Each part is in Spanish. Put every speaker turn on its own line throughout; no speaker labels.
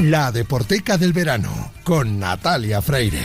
La Deporteca del verano, con Natalia Freire.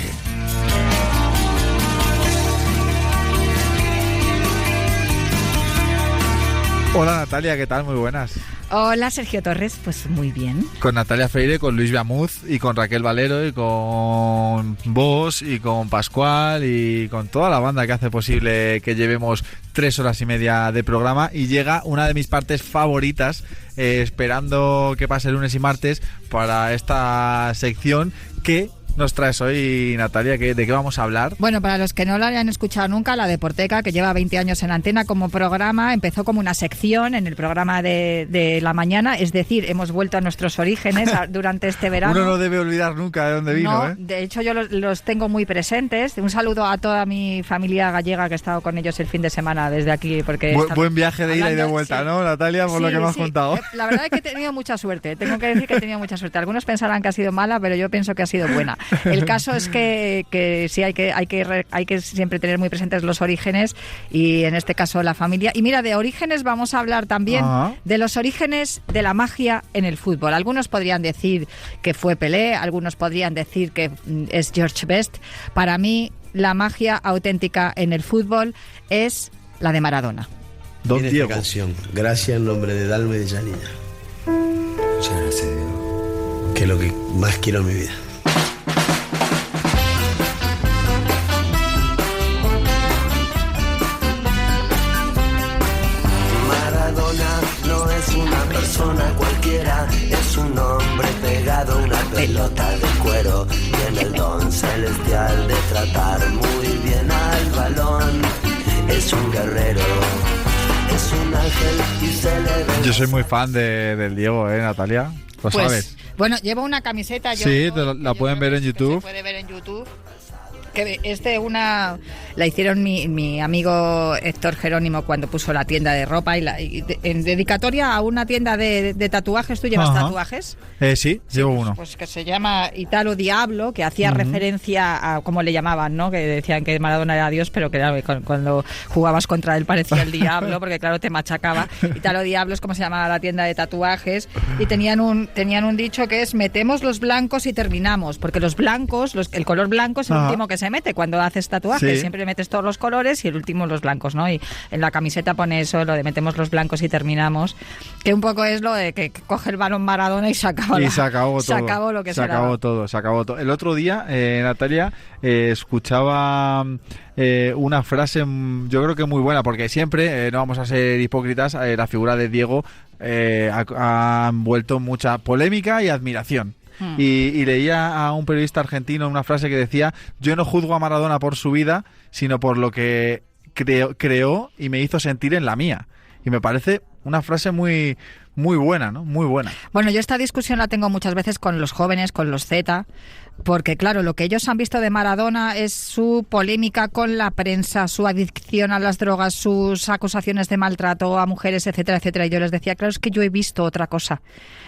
Hola Natalia, ¿qué tal? Muy buenas.
Hola Sergio Torres, pues muy bien.
Con Natalia Freire, con Luis Beamuz y con Raquel Valero y con vos y con Pascual y con toda la banda que hace posible que llevemos 3 horas y media de programa, y llega una de mis partes favoritas, esperando que pase lunes y martes para esta sección que nos traes hoy, Natalia. ¿De qué vamos a hablar?
Bueno, para los que no lo hayan escuchado nunca, La Deporteca, que lleva 20 años en antena como programa, empezó como una sección en el programa de la mañana, es decir, hemos vuelto a nuestros orígenes durante este verano.
Uno no debe olvidar nunca de dónde vino,
No, de hecho yo los tengo muy presentes. Un saludo a toda mi familia gallega, que he estado con ellos el fin de semana desde aquí. Porque
buen viaje de ida y de vuelta, sí. ¿No, Natalia? Por lo que me has contado.
La verdad es que he tenido mucha suerte, tengo que decir que he tenido mucha suerte. Algunos pensarán que ha sido mala, pero yo pienso que ha sido buena. El caso es que sí hay que siempre tener muy presentes los orígenes, y en este caso la familia. Y mira, de orígenes vamos a hablar también de los orígenes de la magia en el fútbol. Algunos podrían decir que fue Pelé, algunos podrían decir que es George Best. Para mí, la magia auténtica en el fútbol es la de Maradona.
Don Diego.
Esta canción, gracias en nombre de Dalma y de Janina.
Muchas gracias, Diego.
Que es lo que más quiero en mi vida.
Una persona cualquiera, es un hombre pegado a una pelota de cuero, tiene el don celestial de tratar muy bien al balón, es un guerrero, es un ángel y se le ve.
Yo soy muy fan del Diego, Natalia, lo sabes.
Bueno, llevo una camiseta.
Sí, la pueden ver en YouTube.
Se puede ver en YouTube. Que la hicieron mi amigo Héctor Jerónimo cuando puso la tienda de ropa, en dedicatoria a una tienda de tatuajes. ¿Tú llevas tatuajes?
Sí, llevo uno.
Pues que se llama Italo Diablo, que hacía referencia a cómo le llamaban, ¿no? Que decían que Maradona era Dios, pero que claro, cuando jugabas contra él parecía el diablo, porque claro, te machacaba. Italo Diablo es como se llamaba la tienda de tatuajes, y tenían un dicho que es: metemos los blancos y terminamos, porque los blancos, el color blanco es el último que se mete cuando haces tatuajes. Sí. Siempre metes todos los colores y el último los blancos, ¿no? Y en la camiseta pone eso, lo de metemos los blancos y terminamos, que un poco es lo de que coge el balón Maradona y se acabó todo. Se acabó lo que se acabó
todo. El otro día, Natalia, escuchaba una frase, yo creo que muy buena, porque siempre, no vamos a ser hipócritas, la figura de Diego ha envuelto mucha polémica y admiración. Y leía a un periodista argentino una frase que decía: yo no juzgo a Maradona por su vida, sino por lo que creó y me hizo sentir en la mía. Y me parece una frase muy, muy buena, ¿no? Muy buena.
Bueno, yo esta discusión la tengo muchas veces con los jóvenes, con los Z, porque claro, lo que ellos han visto de Maradona es su polémica con la prensa, su adicción a las drogas, sus acusaciones de maltrato a mujeres, etcétera, etcétera. Y yo les decía, claro, es que yo he visto otra cosa.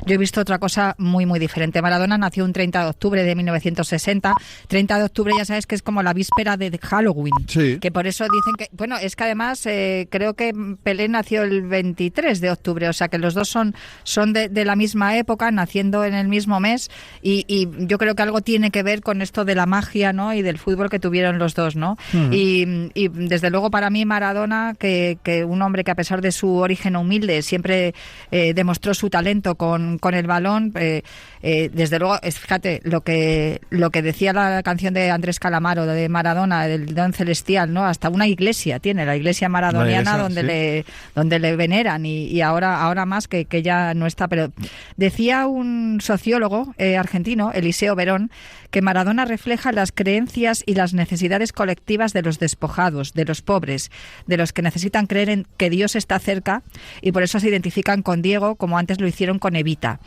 Yo he visto otra cosa muy, muy diferente. Maradona nació un 30 de octubre de 1960. 30 de octubre ya sabes que es como la víspera de Halloween.
Sí.
Que por eso dicen que... Bueno, es que además creo que Pelé nació el 23 de octubre, o sea que los dos son de la misma época, naciendo en el mismo mes, y yo creo que algo tiene que ver con esto de la magia, ¿no? Y del fútbol que tuvieron los dos, ¿no? Y desde luego para mí Maradona, que un hombre que a pesar de su origen humilde siempre demostró su talento con el balón, desde luego, fíjate lo que decía la canción de Andrés Calamaro de Maradona, del don celestial, ¿no? Hasta una iglesia tiene, la iglesia maradoniana, donde le veneran, y ahora más que ya no está. Pero decía un sociólogo argentino, Eliseo Verón, que Maradona refleja las creencias y las necesidades colectivas de los despojados, de los pobres, de los que necesitan creer en que Dios está cerca, y por eso se identifican con Diego como antes lo hicieron con Evita.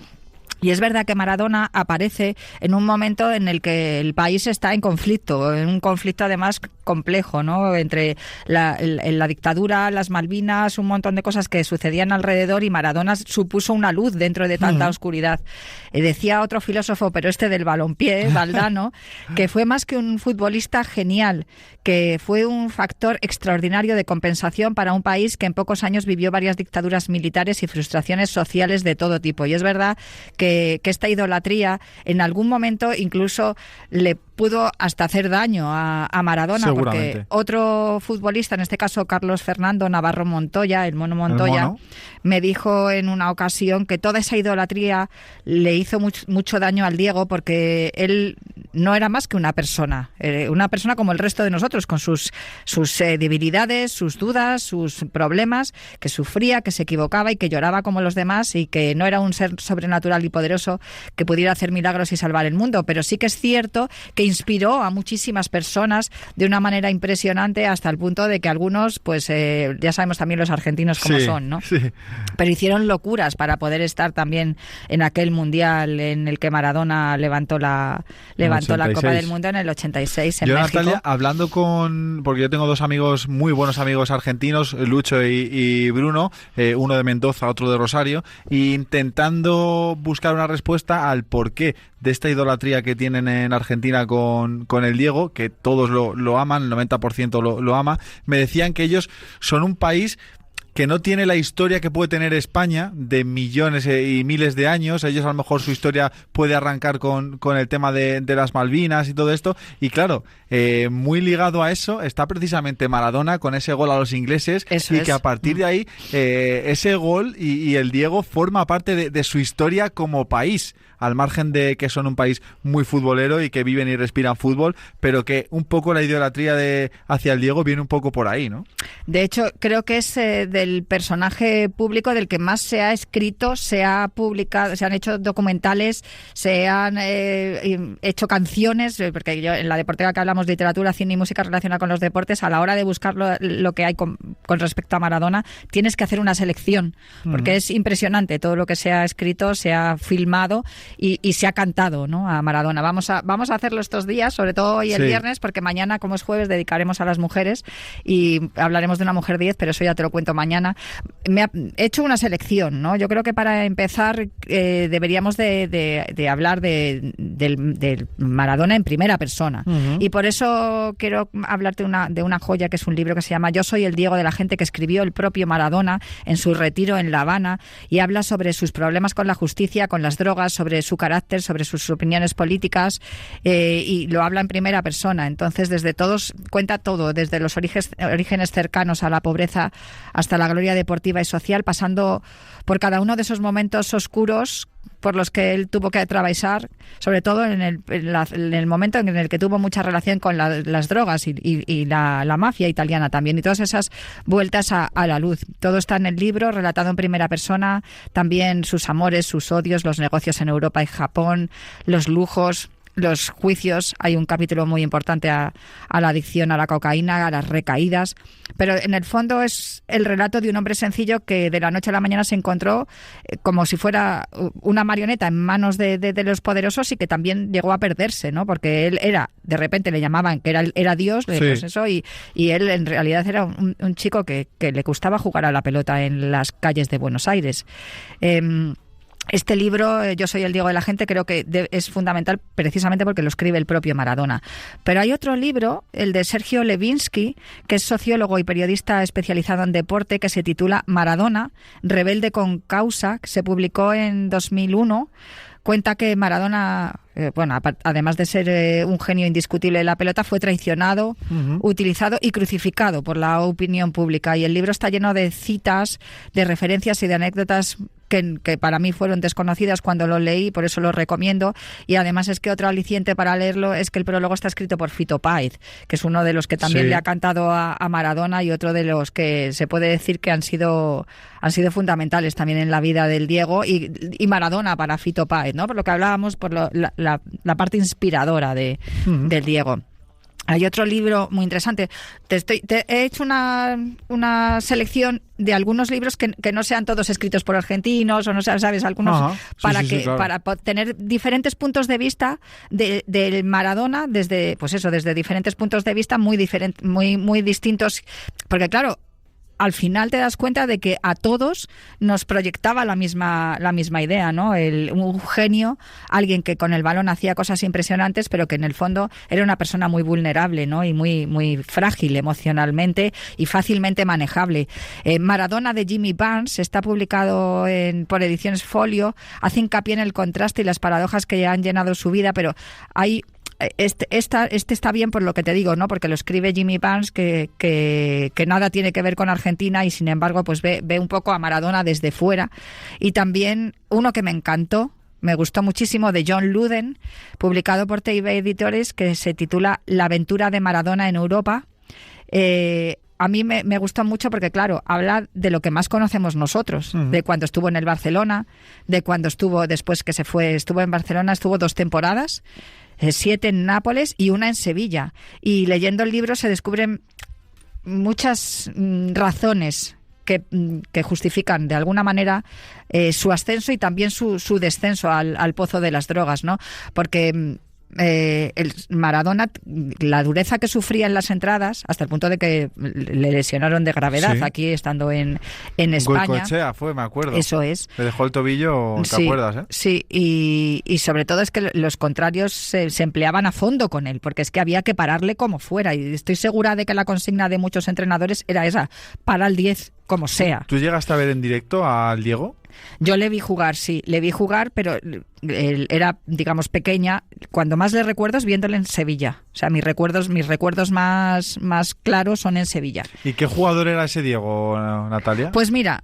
Y es verdad que Maradona aparece en un momento en el que el país está en conflicto, en un conflicto además complejo, ¿no? Entre la dictadura, las Malvinas, un montón de cosas que sucedían alrededor, y Maradona supuso una luz dentro de tanta oscuridad. Decía otro filósofo, pero del balompié, Valdano, que fue más que un futbolista genial, que fue un factor extraordinario de compensación para un país que en pocos años vivió varias dictaduras militares y frustraciones sociales de todo tipo. Y es verdad que esta idolatría en algún momento incluso le pudo hasta hacer daño a Maradona, porque otro futbolista, en este caso Carlos Fernando Navarro Montoya, el Mono Montoya, me dijo en una ocasión que toda esa idolatría le hizo mucho daño al Diego, porque él no era más que una persona como el resto de nosotros, con sus debilidades, sus dudas, sus problemas, que sufría, que se equivocaba y que lloraba como los demás, y que no era un ser sobrenatural y poderoso que pudiera hacer milagros y salvar el mundo. Pero sí que es cierto que inspiró a muchísimas personas de una manera impresionante, hasta el punto de que algunos, pues ya sabemos también los argentinos cómo son, ¿no? Sí. Pero hicieron locuras para poder estar también en aquel mundial en el que Maradona levantó la Copa del Mundo en el 86 en México.
Natalia, hablando porque yo tengo dos amigos, muy buenos amigos argentinos, Lucho y Bruno, uno de Mendoza, otro de Rosario, e intentando buscar una respuesta al porqué de esta idolatría que tienen en Argentina con el Diego, que todos lo aman, el 90% lo ama. Me decían que ellos son un país que no tiene la historia que puede tener España de millones y miles de años. Ellos a lo mejor su historia puede arrancar con el tema de las Malvinas y todo esto. Y claro, muy ligado a eso está precisamente Maradona con ese gol a los ingleses. Que a partir de ahí ese gol y el Diego forma parte de su historia como país, al margen de que son un país muy futbolero y que viven y respiran fútbol, pero que un poco la idolatría hacia el Diego viene un poco por ahí, ¿no?
De hecho, creo que es del personaje público del que más se ha escrito, se ha publicado, se han hecho documentales, se han hecho canciones, porque yo en la Deportera, que hablamos de literatura, cine y música relacionada con los deportes, a la hora de buscar lo que hay con respecto a Maradona, tienes que hacer una selección, porque es impresionante todo lo que se ha escrito, se ha filmado y se ha cantado, ¿no?, a Maradona. Vamos a hacerlo estos días, sobre todo hoy el viernes, porque mañana, como es jueves, dedicaremos a las mujeres y hablaremos de una mujer 10, pero eso ya te lo cuento mañana. He hecho una selección, ¿no? Yo creo que para empezar deberíamos de hablar del Maradona en primera persona. Y por eso quiero hablarte de una joya, que es un libro que se llama Yo soy el Diego de la gente, que escribió el propio Maradona en su retiro en La Habana, y habla sobre sus problemas con la justicia, con las drogas, sobre su carácter, sobre sus opiniones políticas, y lo habla en primera persona. Entonces, cuenta todo, desde los orígenes cercanos a la pobreza hasta la gloria deportiva y social, pasando por cada uno de esos momentos oscuros por los que él tuvo que atravesar, sobre todo en el momento en el que tuvo mucha relación con las drogas y la mafia italiana también, y todas esas vueltas a la luz. Todo está en el libro, relatado en primera persona, también sus amores, sus odios, los negocios en Europa y Japón, los lujos, los juicios. Hay un capítulo muy importante a la adicción a la cocaína, a las recaídas, pero en el fondo es el relato de un hombre sencillo que de la noche a la mañana se encontró como si fuera una marioneta en manos de los poderosos, y que también llegó a perderse, ¿no? Porque él de repente le llamaban que era Dios, pues eso, y él en realidad era un chico que le gustaba jugar a la pelota en las calles de Buenos Aires. Este libro, Yo soy el Diego de la gente, creo que es fundamental precisamente porque lo escribe el propio Maradona. Pero hay otro libro, el de Sergio Levinsky, que es sociólogo y periodista especializado en deporte, que se titula Maradona, rebelde con causa, que se publicó en 2001. Cuenta que Maradona, además de ser un genio indiscutible de la pelota, fue traicionado, utilizado y crucificado por la opinión pública. Y el libro está lleno de citas, de referencias y de anécdotas que para mí fueron desconocidas cuando lo leí, por eso lo recomiendo. Y además es que otro aliciente para leerlo es que el prólogo está escrito por Fito Páez, que es uno de los que también le ha cantado a Maradona, y otro de los que se puede decir que han sido fundamentales también en la vida del Diego y Maradona para Fito Páez, ¿no? Por lo que hablábamos, por la parte inspiradora del Diego. Hay otro libro muy interesante. He hecho una selección de algunos libros que no sean todos escritos por argentinos, o no sabes, algunos, para tener diferentes puntos de vista del Maradona, desde diferentes puntos de vista muy distintos, porque claro, al final te das cuenta de que a todos nos proyectaba la misma idea, ¿no? Un genio, alguien que con el balón hacía cosas impresionantes, pero que en el fondo era una persona muy vulnerable, ¿no? Y muy, muy frágil emocionalmente y fácilmente manejable. Maradona de Jimmy Barnes está publicado por Ediciones Folio, hace hincapié en el contraste y las paradojas que han llenado su vida, pero hay... Este está bien por lo que te digo, ¿no? Porque lo escribe Jimmy Barnes, que nada tiene que ver con Argentina y sin embargo pues ve un poco a Maradona desde fuera. Y también uno que me encantó, me gustó muchísimo, de John Luden, publicado por TV Editores, que se titula La aventura de Maradona en Europa. A mí me gustó mucho porque, claro, habla de lo que más conocemos nosotros, de cuando estuvo en el Barcelona, de cuando estuvo, después que se fue, estuvo en Barcelona, estuvo 2 temporadas, 7 en Nápoles y 1 en Sevilla. Y leyendo el libro se descubren muchas razones que justifican de alguna manera su ascenso y también su descenso al pozo de las drogas, ¿no? Porque el Maradona, la dureza que sufría en las entradas, hasta el punto de que le lesionaron de gravedad, aquí estando en España.
Goicoechea fue, me acuerdo.
Eso es.
Le dejó el tobillo, ¿te acuerdas?
Sí, y sobre todo es que los contrarios se empleaban a fondo con él, porque es que había que pararle como fuera, y estoy segura de que la consigna de muchos entrenadores era esa: para el 10 como sea.
¿Tú llegaste a ver en directo al Diego?
Yo le vi jugar, pero él era, digamos, pequeña. Cuando más le recuerdo es viéndole en Sevilla. O sea, mis recuerdos más claros son en Sevilla.
¿Y qué jugador era ese Diego, Natalia?
Pues mira,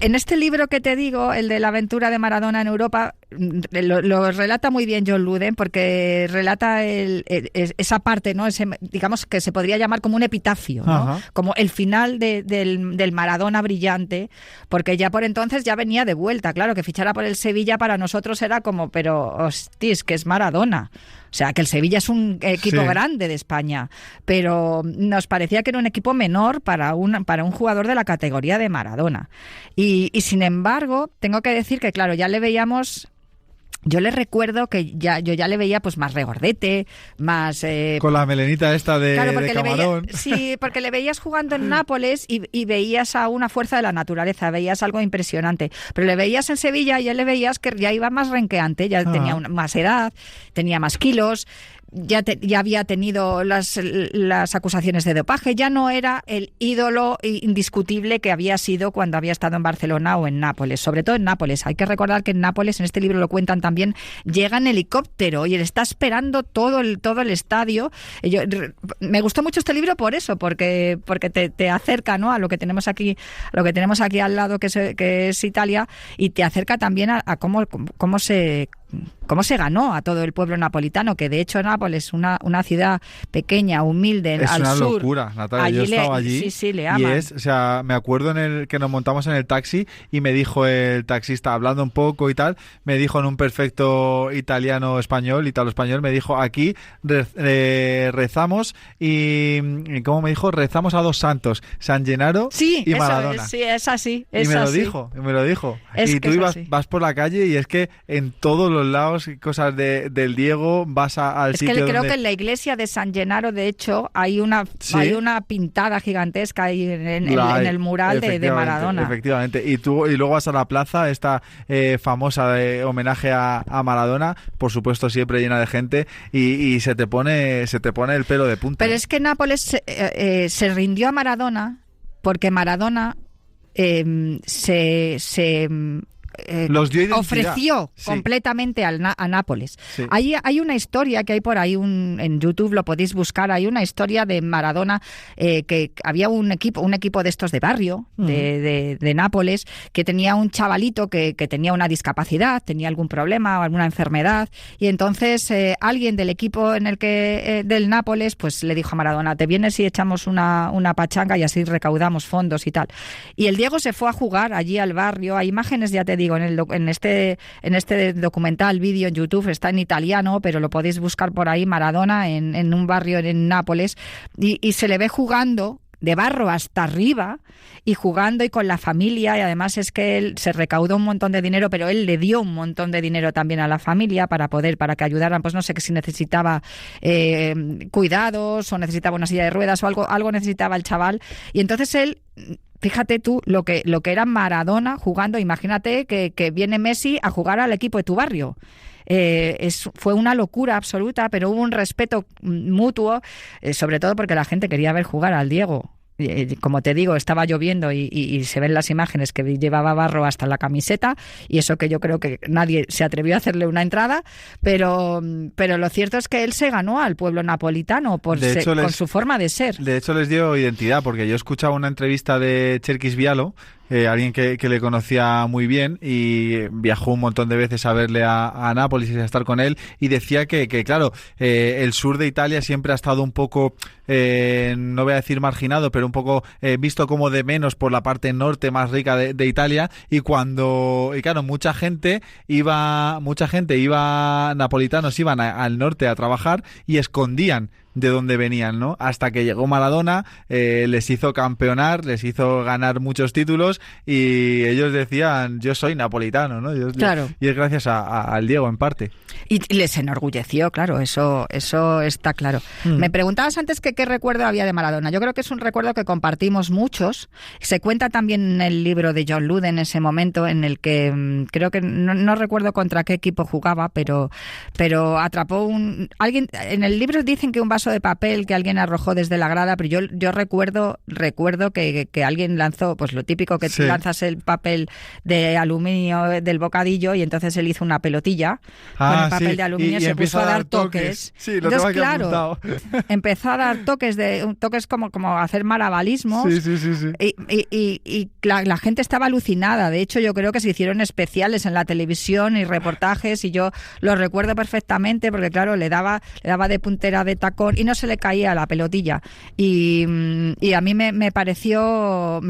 en este libro que te digo, el de la aventura de Maradona en Europa, lo relata muy bien John Luden, porque relata esa parte, ¿no? Digamos que se podría llamar como un epitafio, ¿no? Como el final del Maradona brillante, porque ya por entonces ya venía de vuelta. Claro, que fichara por el Sevilla para nosotros era como, pero hostis, que es Maradona. O sea, que el Sevilla es un equipo grande de España, pero nos parecía que era un equipo menor para un jugador de la categoría de Maradona. Y sin embargo, tengo que decir que, claro, ya le veíamos... Yo le recuerdo que yo ya le veía pues más regordete, más...
con la melenita esta de camarón.
Sí, porque le veías jugando en Nápoles y veías a una fuerza de la naturaleza, veías algo impresionante. Pero le veías en Sevilla y ya le veías que ya iba más renqueante, ya tenía más edad, tenía más kilos... Ya había tenido las acusaciones de dopaje, ya no era el ídolo indiscutible que había sido cuando había estado en Barcelona o en Nápoles, sobre todo en Nápoles. Hay que recordar que en Nápoles, en este libro lo cuentan también, llega en helicóptero y él está esperando todo el estadio. Me gustó mucho este libro por eso, porque te acerca, ¿no?, a lo que tenemos aquí al lado, que es Italia, y te acerca también a cómo se ganó a todo el pueblo napolitano, que de hecho Nápoles, una ciudad pequeña, humilde, al sur. Es una
locura, Natalia. Yo he estado allí.
Sí, le aman.
Y me acuerdo que nos montamos en el taxi y me dijo el taxista, hablando un poco y tal, me dijo en un perfecto italo-español, me dijo: aquí rezamos y ¿cómo me dijo? Rezamos a 2 santos, San Gennaro y Maradona.
Sí, es así.
Y me lo dijo. Y tú vas por la calle y es que en todos los lados, cosas del Diego, vas al sitio
creo que en la iglesia de San Gennaro, de hecho, hay una pintada gigantesca ahí en el mural de Maradona.
Efectivamente. Y luego vas a la plaza, esta famosa de homenaje a Maradona, por supuesto siempre llena de gente, y se te pone el pelo de punta.
Pero es que Nápoles se rindió a Maradona porque Maradona
los dio identidad.
Ofreció completamente a Nápoles. Sí. Hay una historia que hay por ahí en YouTube, lo podéis buscar. Hay una historia de Maradona, que había un equipo de estos de barrio, de Nápoles, que tenía un chavalito que tenía una discapacidad, tenía algún problema o alguna enfermedad, y entonces alguien del equipo del Nápoles pues le dijo a Maradona: te vienes y echamos una pachanga y así recaudamos fondos y tal. Y el Diego se fue a jugar allí al barrio. Hay imágenes, ya te digo, en este documental, vídeo en YouTube, está en italiano, pero lo podéis buscar por ahí, Maradona en un barrio en Nápoles, y se le ve jugando de barro hasta arriba y jugando y con la familia, y además es que él se recaudó un montón de dinero, pero él le dio un montón de dinero también a la familia para que ayudaran, pues no sé, que si necesitaba cuidados o necesitaba una silla de ruedas o algo necesitaba el chaval, y entonces él fíjate tú lo que era Maradona jugando. Imagínate que viene Messi a jugar al equipo de tu barrio. Fue una locura absoluta, pero hubo un respeto mutuo, sobre todo porque la gente quería ver jugar al Diego. Como te digo, estaba lloviendo y se ven las imágenes que llevaba barro hasta la camiseta, y eso que yo creo que nadie se atrevió a hacerle una entrada, pero lo cierto es que él se ganó al pueblo napolitano con su forma de ser.
De hecho les dio identidad, porque yo escuchaba una entrevista de Cherkis Vialo, alguien que le conocía muy bien y viajó un montón de veces a verle a Nápoles y a estar con él, y decía que claro, el sur de Italia siempre ha estado un poco, no voy a decir marginado, pero un poco visto como de menos por la parte norte más rica de Italia, y claro, mucha gente iba, napolitanos iban al norte a trabajar y escondían de dónde venían, ¿no? Hasta que llegó Maradona, les hizo campeonar, les hizo ganar muchos títulos, y ellos decían, yo soy napolitano, ¿no?
Claro.
Y es gracias al Diego, en parte.
Y les enorgulleció, claro, eso está claro. Me preguntabas antes qué recuerdo había de Maradona. Yo creo que es un recuerdo que compartimos muchos. Se cuenta también en el libro de John Lude, en ese momento en el que creo que no recuerdo contra qué equipo jugaba, pero atrapó alguien. En el libro dicen que un vaso de papel que alguien arrojó desde la grada, pero yo recuerdo que alguien lanzó, pues lo típico que lanzas el papel de aluminio del bocadillo, y entonces él hizo una pelotilla con el papel de aluminio y se puso a dar toques.
Sí, lo tengo aquí apuntado.
Empezó a dar toques como hacer malabarismos.
Sí.
Y la gente estaba alucinada. De hecho, yo creo que se hicieron especiales en la televisión y reportajes, y yo lo recuerdo perfectamente porque, claro, le daba de puntera de tacón y no se le caía la pelotilla. Y a mí me pareció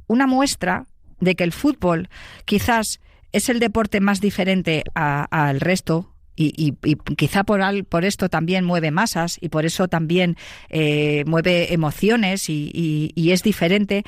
una muestra de que el fútbol quizás es el deporte más diferente al resto. Y quizá por esto también mueve masas, y por eso también mueve emociones, y es diferente,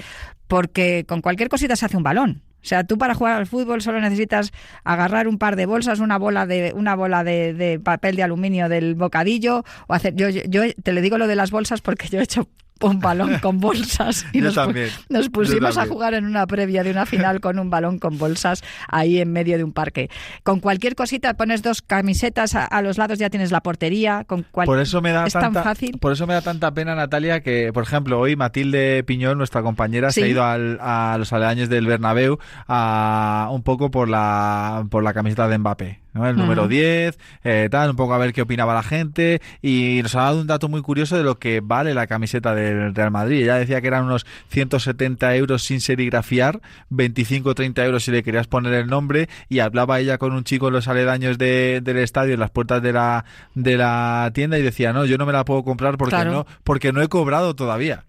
porque con cualquier cosita se hace un balón. O sea, tú para jugar al fútbol solo necesitas agarrar un par de bolsas, una bola de papel de aluminio del bocadillo, o hacer. Yo te le digo lo de las bolsas porque yo he hecho un balón con bolsas y nos pusimos a jugar en una previa de una final con un balón con bolsas ahí en medio de un parque. Con cualquier cosita pones 2 camisetas a los lados, ya tienes la portería.
Por eso me da
tan fácil.
Por eso me da tanta pena, Natalia, que por ejemplo hoy Matilde Piñol, nuestra compañera, se ha ido a los aledaños del Bernabéu un poco por la camiseta de Mbappé, ¿no? El número 10, un poco a ver qué opinaba la gente, y nos ha dado un dato muy curioso de lo que vale la camiseta del Real Madrid. Ella decía que eran unos 170 euros sin serigrafiar, 25 o 30 euros si le querías poner el nombre, y hablaba ella con un chico en los aledaños del estadio, en las puertas de la tienda, y decía, no, yo no me la puedo comprar porque no he cobrado todavía.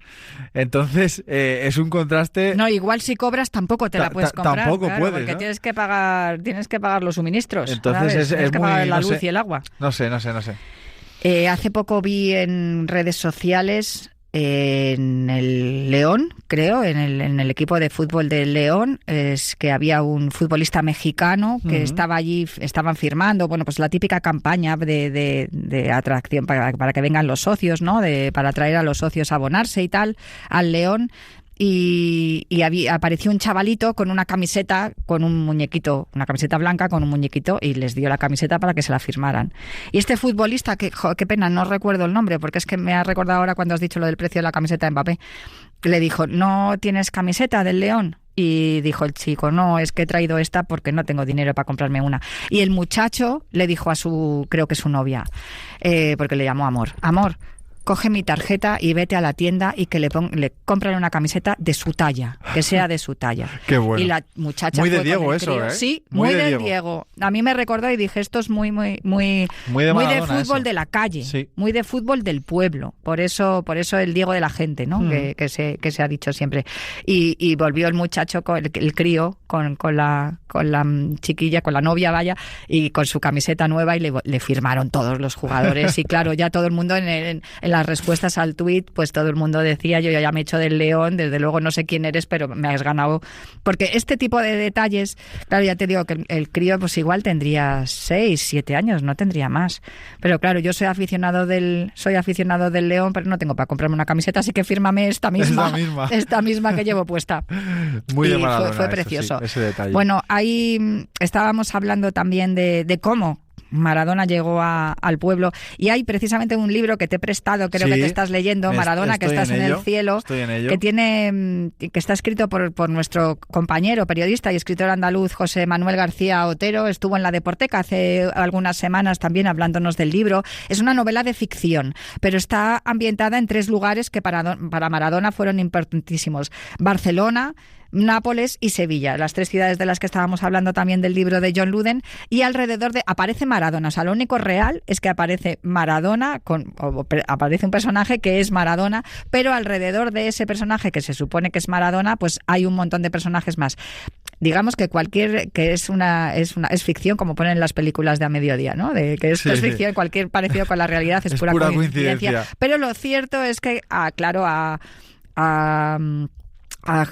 Entonces, es un contraste.
No, igual si cobras tampoco te la puedes comprar.
Tampoco puedes,
porque
¿no?
tienes que pagar los suministros.
Entonces
tienes que pagar la luz y el agua.
No sé.
Hace poco vi en redes sociales, en el León, creo, en el equipo de fútbol del León, es que había un futbolista mexicano que estaba allí, estaban firmando, bueno, pues la típica campaña de atracción para que vengan los socios, ¿no? Para atraer a los socios a abonarse y tal, al León. Y apareció un chavalito con una camiseta con un muñequito, una camiseta blanca con un muñequito, y les dio la camiseta para que se la firmaran. Y este futbolista, qué pena, no recuerdo el nombre, porque es que me ha recordado ahora cuando has dicho lo del precio de la camiseta de Mbappé, le dijo, ¿no tienes camiseta del León? Y dijo el chico, no, es que he traído esta porque no tengo dinero para comprarme una. Y el muchacho le dijo a creo que su novia, porque le llamó Amor, coge mi tarjeta y vete a la tienda y que le compren una camiseta de su talla, que sea de su talla.
Qué bueno.
Y la muchacha
muy de Diego eso, ¿eh?
Sí, muy de Diego. A mí me recordó y dije, esto es muy de fútbol eso. De la calle, sí. Muy de fútbol del pueblo. Por eso el Diego de la gente, ¿no? Que se ha dicho siempre. Y volvió el muchacho, el crío, con la chiquilla, con la novia, vaya, y con su camiseta nueva, y le firmaron todos los jugadores. Y claro, ya todo el mundo en las respuestas al tuit, pues todo el mundo decía, yo ya me he hecho del león, desde luego no sé quién eres, pero me has ganado. Porque este tipo de detalles, claro, ya te digo que el crío pues igual tendría 6, 7 años, no tendría más. Pero claro, yo soy aficionado del león, pero no tengo para comprarme una camiseta, así que fírmame esta misma que llevo puesta.
Muy de
y
Maradona,
fue precioso.
Sí, ese detalle.
Bueno, ahí estábamos hablando también de cómo Maradona llegó al pueblo, y hay precisamente un libro que te he prestado, creo que te estás leyendo, Maradona, que estás en el cielo, que está escrito por nuestro compañero, periodista y escritor andaluz José Manuel García Otero. Estuvo en la Deporteca hace algunas semanas también hablándonos del libro. Es una novela de ficción, pero está ambientada en 3 lugares que para Maradona fueron importantísimos: Barcelona, Nápoles y Sevilla, las 3 ciudades de las que estábamos hablando también del libro de John Luden, y alrededor aparece Maradona. O sea, lo único real es que aparece Maradona, aparece un personaje que es Maradona, pero alrededor de ese personaje que se supone que es Maradona, pues hay un montón de personajes más. Digamos que es ficción, como ponen en las películas de a mediodía, ¿no? De que esto es ficción, cualquier parecido con la realidad es pura coincidencia. Pero lo cierto es que, claro, a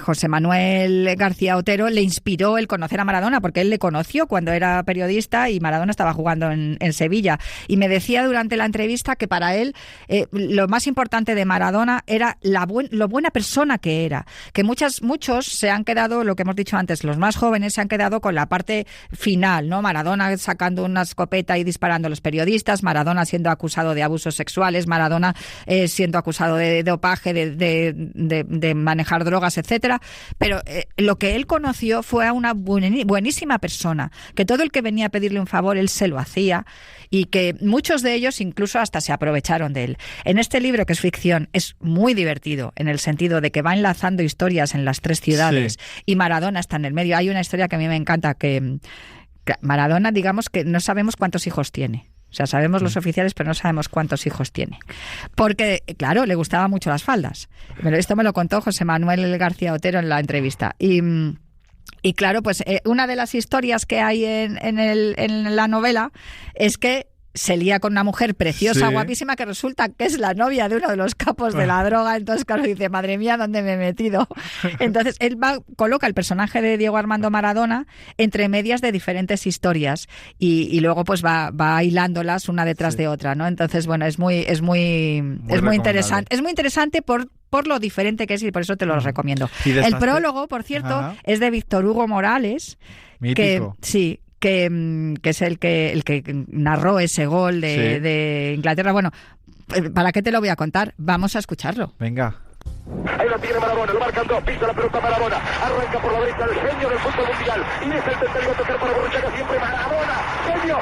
José Manuel García Otero le inspiró el conocer a Maradona, porque él le conoció cuando era periodista y Maradona estaba jugando en Sevilla. Y me decía durante la entrevista que para él lo más importante de Maradona era lo buena persona que era. Que muchos se han quedado, lo que hemos dicho antes, los más jóvenes se han quedado con la parte final, ¿no? Maradona sacando una escopeta y disparando a los periodistas, Maradona siendo acusado de abusos sexuales, Maradona siendo acusado de dopaje, de manejar drogas, etcétera, pero lo que él conoció fue a una buenísima persona, que todo el que venía a pedirle un favor él se lo hacía, y que muchos de ellos incluso hasta se aprovecharon de él. En este libro, que es ficción, es muy divertido en el sentido de que va enlazando historias en las 3 ciudades, y Maradona está en el medio. Hay una historia que a mí me encanta, que Maradona, digamos que no sabemos cuántos hijos tiene. O sea, sabemos los oficiales, pero no sabemos cuántos hijos tiene. Porque, claro, le gustaban mucho las faldas. Esto me lo contó José Manuel García Otero en la entrevista. Y claro, pues una de las historias que hay en la novela es que se lía con una mujer preciosa, guapísima, que resulta que es la novia de uno de los capos de la droga. Entonces, claro, dice, madre mía, ¿dónde me he metido? Entonces, él coloca el personaje de Diego Armando Maradona entre medias de diferentes historias, y luego pues va hilándolas una detrás de otra, ¿no? Entonces, bueno, es muy interesante. Es muy interesante por lo diferente que es, y por eso te lo recomiendo. El prólogo, por cierto, es de Víctor Hugo Morales.
Mítico.
Que es el que narró ese gol de Inglaterra. Bueno, ¿para qué te lo voy a contar? Vamos a escucharlo.
Venga.
Ahí la tiene Maradona, lo marcan 2, pisa la pelota Maradona, arranca por la derecha el genio del fútbol mundial, y es el tercero a tocar para Borruchaga, siempre Maradona, genio,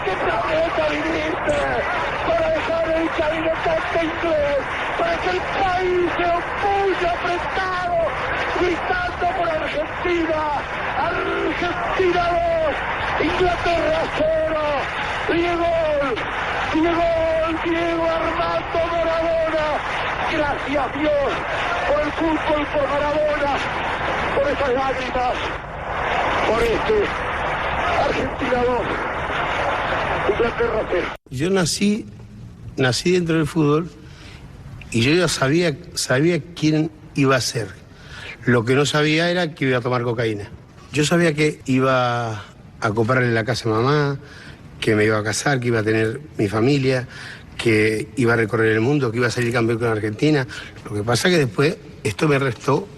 ¡Qué planeta viniste! Para dejar el cabinete inglés, para que el país se opulle apretado, gritando por Argentina. Argentina 2, Inglaterra 0. Diego Armando Maradona. Gracias Dios por el fútbol, por Maradona, por esas lágrimas, por Argentina 2.
Yo nací dentro del fútbol, y yo ya sabía quién iba a ser. Lo que no sabía era que iba a tomar cocaína. Yo sabía que iba a comprarle la casa a mamá, que me iba a casar, que iba a tener mi familia, que iba a recorrer el mundo, que iba a salir campeón con Argentina. Lo que pasa es que después esto me restó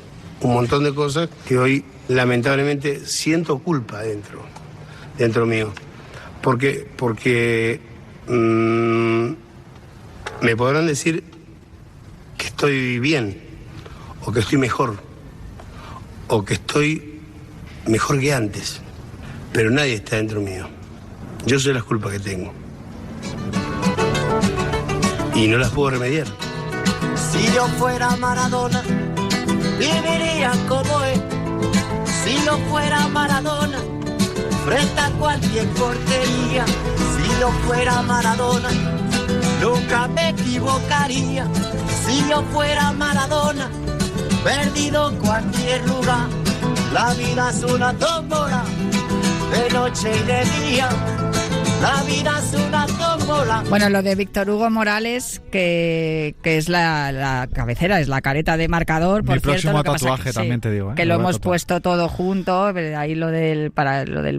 un montón de cosas que hoy lamentablemente siento culpa dentro mío. Porque me podrán decir que estoy bien, o que estoy mejor, o que estoy mejor que antes, pero nadie está dentro mío. Yo sé las culpas que tengo. y no las puedo remediar.
Si yo fuera Maradona, viviría como él. Si yo fuera Maradona, frente a cualquier portería. Si yo fuera Maradona, nunca me equivocaría. Si yo fuera Maradona, perdido en cualquier lugar. La vida es una tómbola, de noche y de día. La vida es una tómbola.
Bueno, lo de Víctor Hugo Morales, que es la cabecera, es la careta de marcador.
Mi
por
próximo
cierto,
tatuaje también te digo.
Que lo hemos puesto todo junto. Ahí lo del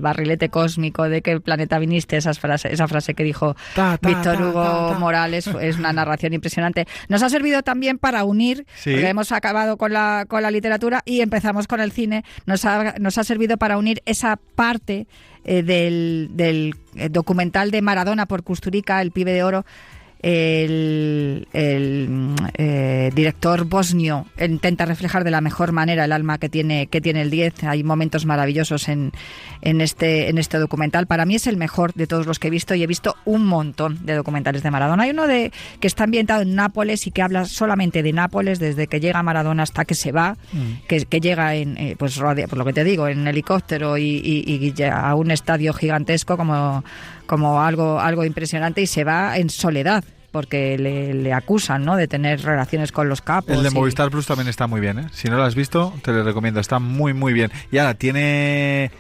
barrilete cósmico, de qué planeta viniste, esa frase que dijo Víctor Hugo Morales, es una narración impresionante. Nos ha servido también para unir, porque hemos acabado con la literatura y empezamos con el cine. Nos ha servido para unir esa parte del documental de Maradona por Kusturica, el pibe de oro. El director bosnio intenta reflejar de la mejor manera el alma que tiene el 10. Hay momentos maravillosos en este documental. Para mí es el mejor de todos los que he visto, y he visto un montón de documentales de Maradona. Hay uno que está ambientado en Nápoles y que habla solamente de Nápoles, desde que llega Maradona hasta que se va, que llega en pues por lo que te digo, en helicóptero y a un estadio gigantesco como algo impresionante, y se va en soledad porque le acusan, ¿no?, de tener relaciones con los capos.
El de Movistar Plus también está muy bien, ¿eh? Si no lo has visto, te lo recomiendo, está muy muy bien. Y ahora tiene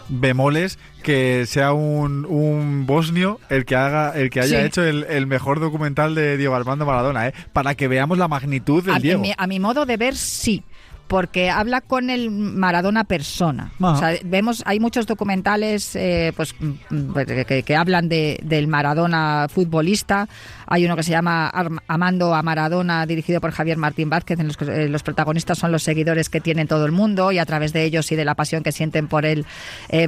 bemoles que sea un bosnio el que haya hecho el mejor documental de Diego Armando Maradona, ¿eh? Para que veamos la magnitud del Diego.
A mi modo de ver, sí. Porque habla con el Maradona persona. O sea, hay muchos documentales que hablan del Maradona futbolista. Hay uno que se llama Amando a Maradona, dirigido por Javier Martín Vázquez, en los protagonistas son los seguidores que tiene todo el mundo, y a través de ellos y de la pasión que sienten por él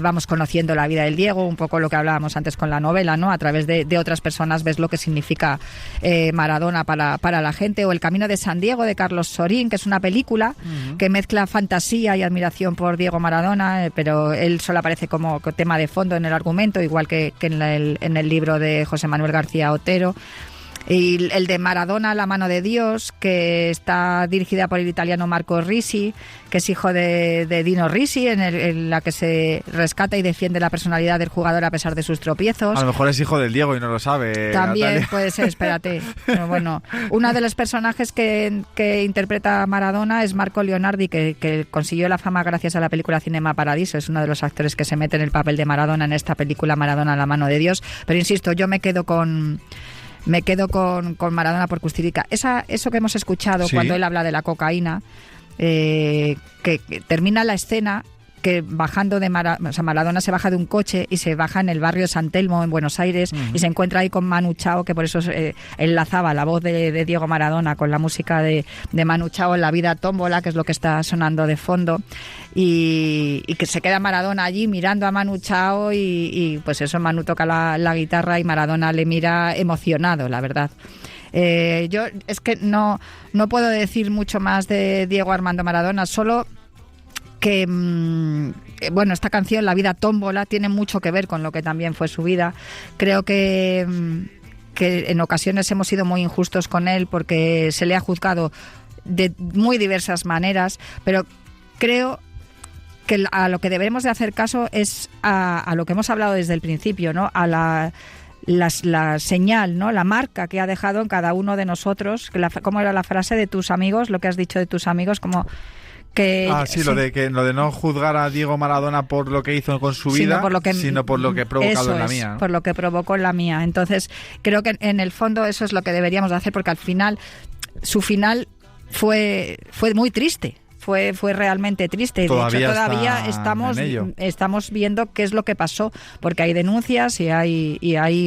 vamos conociendo la vida del Diego, un poco lo que hablábamos antes con la novela, ¿no? A través de otras personas ves lo que significa Maradona para la gente. O El Camino de San Diego, de Carlos Sorín, que es una película que mezcla fantasía y admiración por Diego Maradona, pero él solo aparece como tema de fondo en el argumento, igual que en el libro de José Manuel García Otero. Y el de Maradona, La mano de Dios, que está dirigida por el italiano Marco Risi, que es hijo de Dino Risi, en la que se rescata y defiende la personalidad del jugador a pesar de sus tropiezos.
A lo mejor es hijo del Diego y no lo sabe.
También
Natalia.
puede ser, espérate. Pero bueno, uno de los personajes que interpreta a Maradona es Marco Leonardi, que consiguió la fama gracias a la película Cinema Paradiso. Es uno de los actores que se mete en el papel de Maradona en esta película Maradona, La mano de Dios. Pero insisto, yo me quedo con Maradona por Kusturica. Eso que hemos escuchado cuando él habla de la cocaína, que termina la escena que bajando Maradona se baja de un coche y se baja en el barrio de San Telmo, en Buenos Aires, y se encuentra ahí con Manu Chao, que por eso enlazaba la voz de Diego Maradona con la música de Manu Chao en La vida tómbola, que es lo que está sonando de fondo, y que se queda Maradona allí mirando a Manu Chao y pues eso, Manu toca la guitarra y Maradona le mira emocionado, la verdad. Yo es que no puedo decir mucho más de Diego Armando Maradona, solo que bueno, esta canción, La vida tómbola, tiene mucho que ver con lo que también fue su vida. Creo que en ocasiones hemos sido muy injustos con él porque se le ha juzgado de muy diversas maneras, pero creo que a lo que debemos de hacer caso es a lo que hemos hablado desde el principio, ¿no? A la señal, ¿no? La marca que ha dejado en cada uno de nosotros. ¿Cómo era la frase de tus amigos? Lo que has dicho de tus amigos, como que
lo de no juzgar a Diego Maradona por lo que hizo con su vida, sino por lo que ha provocado en la mía, ¿no?
Por lo que provocó en la mía. Entonces, creo que en el fondo eso es lo que deberíamos de hacer, porque al final, su final fue muy triste. Fue realmente triste.
Todavía
de hecho, todavía estamos viendo qué es lo que pasó, porque hay denuncias y hay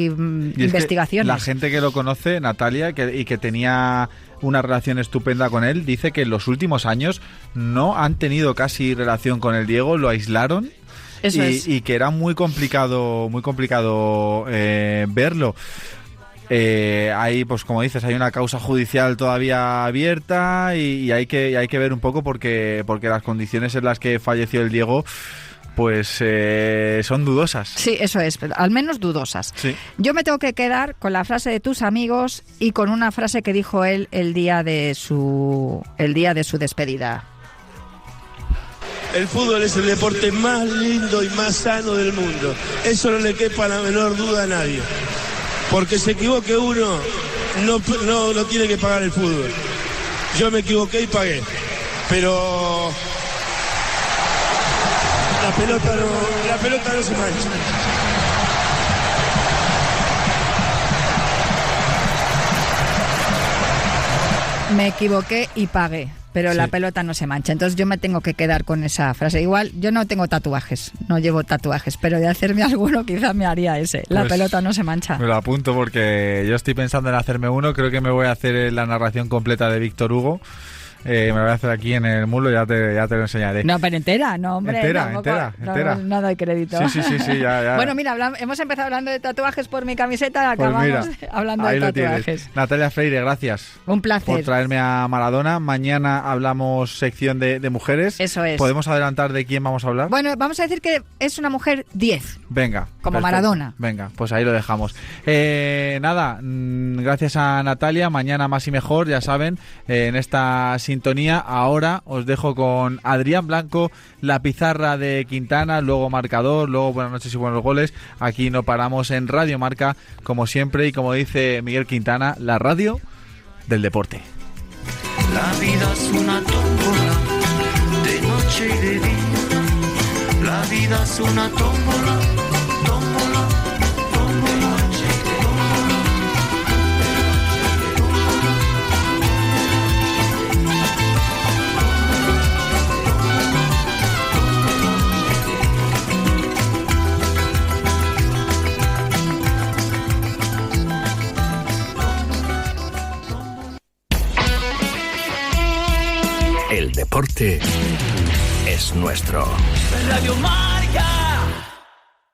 investigaciones.
La gente que lo conoce, Natalia, y que tenía una relación estupenda con él, dice que en los últimos años no han tenido casi relación con el Diego, lo aislaron. Y que era muy complicado verlo. Hay, pues como dices, hay una causa judicial todavía abierta y hay que ver un poco porque las condiciones en las que falleció el Diego pues son dudosas.
Sí, eso es, pero al menos dudosas.
Sí.
Yo me tengo que quedar con la frase de tus amigos y con una frase que dijo él el día de su despedida.
El fútbol es el deporte más lindo y más sano del mundo. Eso no le quepa la menor duda a nadie. Porque se equivoque uno, no tiene que pagar el fútbol. Yo me equivoqué y pagué. Pero la pelota no se mancha.
Me equivoqué y pagué, pero la pelota no se mancha. Entonces yo me tengo que quedar con esa frase. Igual, yo no tengo tatuajes, no llevo tatuajes, pero de hacerme alguno quizás me haría ese. La pelota no se mancha.
Me lo apunto porque yo estoy pensando en hacerme uno. Creo que me voy a hacer la narración completa de Víctor Hugo. Me lo voy a hacer aquí en el mulo, ya te lo enseñaré.
No, pero entera, no, hombre.
Entera.
No doy crédito.
Sí, ya.
Bueno, mira, hemos empezado hablando de tatuajes por mi camiseta, acabamos hablando de tatuajes.
Natalia Freire, gracias.
Un placer.
Por traerme a Maradona. Mañana hablamos sección de mujeres.
Eso es.
¿Podemos adelantar de quién vamos a hablar?
Bueno, vamos a decir que es una mujer 10.
Venga.
Como perfecto. Maradona.
Venga, pues ahí lo dejamos. Gracias a Natalia. Mañana más y mejor, ya saben, en esta sintonía. Ahora os dejo con Adrián Blanco, la pizarra de Quintana, luego marcador, luego buenas noches y buenos goles. Aquí no paramos en Radio Marca, como siempre, y como dice Miguel Quintana, la radio del deporte.
La vida es una tómbola, de noche y de día. La vida es una tómbola, tómbola, tómbola.
El deporte es nuestro.
Radio Marca.